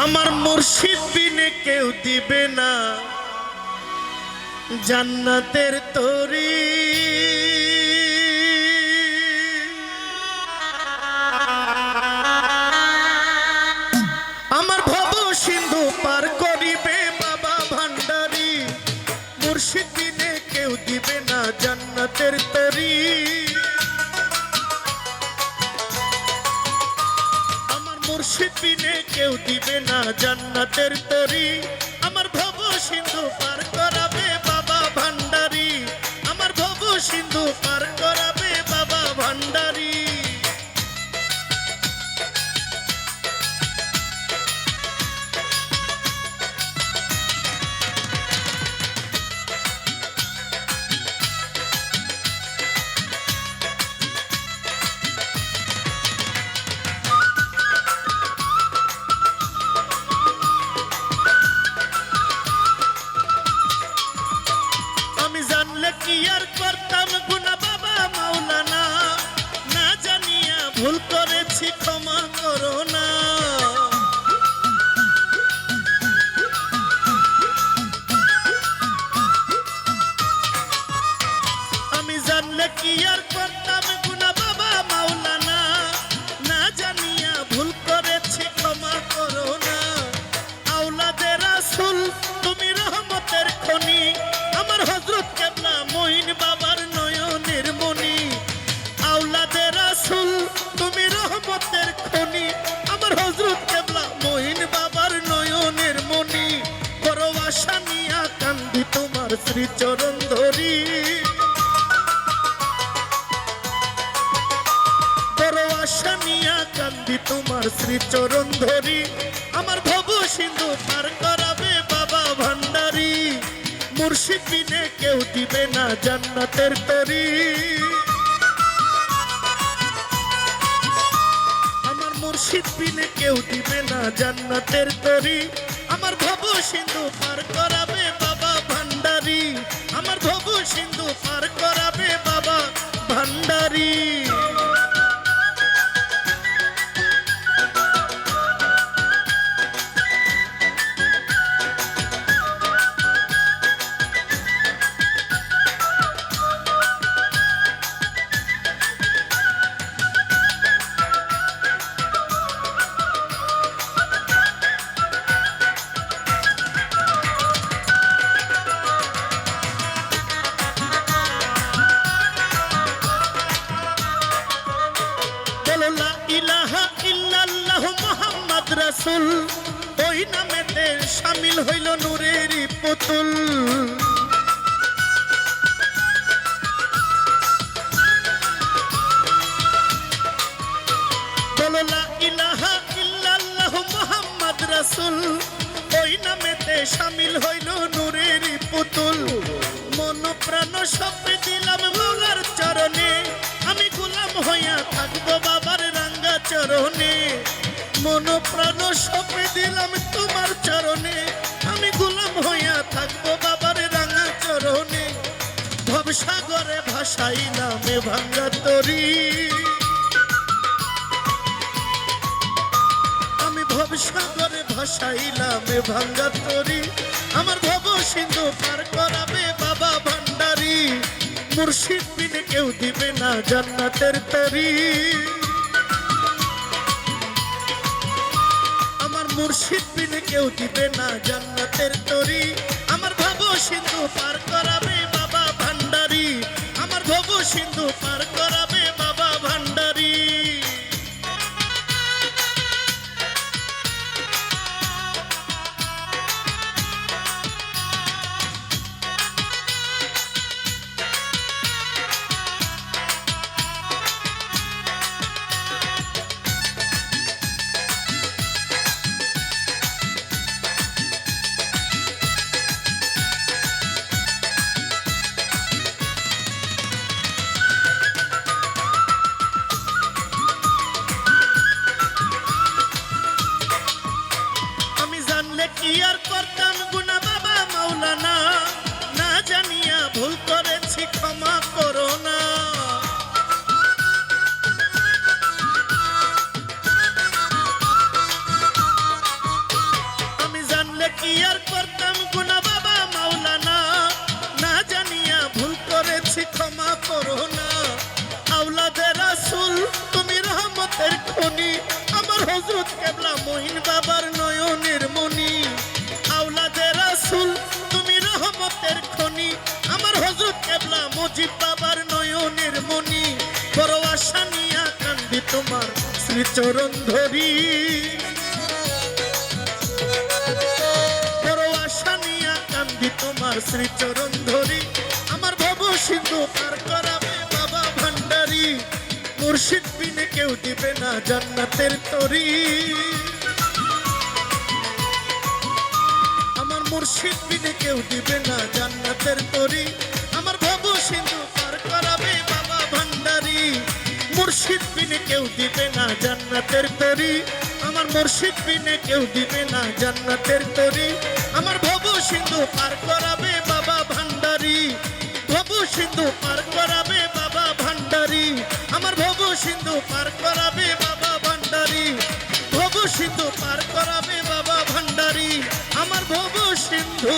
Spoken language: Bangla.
আমার মুর্শিদ বিনে কেউ দিবে না জান্নাতের তরি। আমার ভব সিন্ধু পার করিবে বাবা ভান্ডারী, মুর্শিদ বিনে কেউ দিবে না জান্নাতের তরি। মুর্শিদ বিনে কেউ দিবে না জান্নাতের তরি। আমার ভব সিন্ধু পার করাবে বাবা ভান্ডারী, আমার ভব সিন্ধু পার করাবে বাবা ভান্ডারী। কি আর করতাম গুনাহ বাবা মাওলানা, না জানিয়া ভুল করেছি ক্ষমা করো না। আমি জানলে কি আর করতাম গুনাহ বাবা মাওলানা, না জানিয়া ভুল করেছি ক্ষমা করো না। আওলাদে রাসূল তুমি রহমতের খনি, আমার হযরত কেবলা মঈন বাবার নয়নের মনি। আওলাদে রাসূল তুমি রহমতের খনি, আমার হযরত কেবলা মঈন বাবার নয়নের মনি। করো আশা নিয়া কান্দি তোমার শ্রীচরণ ধরি, করো আশা নিয়া কান্দি তোমার শ্রীচরণ ধরি। আমার ভব সিন্ধু পার করাবে বাবা ভান্ডারী, মুর্শিদ বিনে কেউ দিবে না জান্নাতের তরি। আমার মুর্শিদ বিনে কেউ দিবে না জান্নাতের তরি। আমার ভব সিন্ধু পার করাবে বাবা ভান্ডারী, আমার ভব সিন্ধু পার করাবে বাবা ভান্ডারী। রাসূল ওই নামেতে শামিল হইল নূরের পুতুল। বলো লা ইলাহা ইল্লাল্লাহ মুহাম্মদ রাসূল, ওই নামেতে শামিল হইল নূরের পুতুল। মন প্রাণ সব দিলাম বাবার চরণে, আমি গোলাম হইয়া থাকবো বাবার রাঙ্গা চরণে। মন প্রাণ সব দিলাম তোমার চরণে, আমি গোলাম হইয়া থাকবো বাবার রাঙা চরণে। ভবসাগরে ভাসাইলাম ভাঙ্গা তরি, আমি ভবসাগরে ভাসাইলাম ভাঙ্গা তরি। আমার ভব সিন্ধু পার করাবে বাবা ভান্ডারী, মুর্শিদ বিনে কেউ দিবে না জান্নাতের তরি। মুর্শিদ বিনে কেউ দিবে না জান্নাতের তরি। আমার ভব সিন্ধু পার করাবে বাবা ভান্ডারী, আমার ভব সিন্ধু পার করাবে বাবা ভান্ডারী। হজরত কেবলা মহিন বাবার নয়নের মনি, আওলাদে রাসূল তুমি রহমতের খনি, আমার হজরত কেবলা মুজিব বাবার নয়নের মনি, বড় আশা নিয়া কান্দি তোমার শ্রীচরণ ধরি, বড় আশা নিয়া কান্দি তোমার শ্রীচরণ ধরি, আমার ভব সিন্ধু পার করাবে বাবা ভান্ডারী, মুর্শিদ বিনে কেউ দিবে না জান্নাতের তরি, আমার মুর্শিদ বিনে কেউ দিবে না জান্নাতের তরি, আমার ভব সিন্ধু পার করাবে বাবা ভান্ডারী, মুর্শিদ বিনে কেউ দিবে না জান্নাতের তরি, আমার মুর্শিদ বিনে কেউ দিবে না জান্নাতের তরি, আমার ভব সিন্ধু পার করাবে বাবা ভান্ডারী, ভব সিন্ধু পার করাবে বাবা ভান্ডারী, আমার ভব সিন্ধু পার করাবে বাবা ভান্ডারী, ভব সিন্ধু পার করাবে বাবা ভান্ডারী, আমার ভব সিন্ধু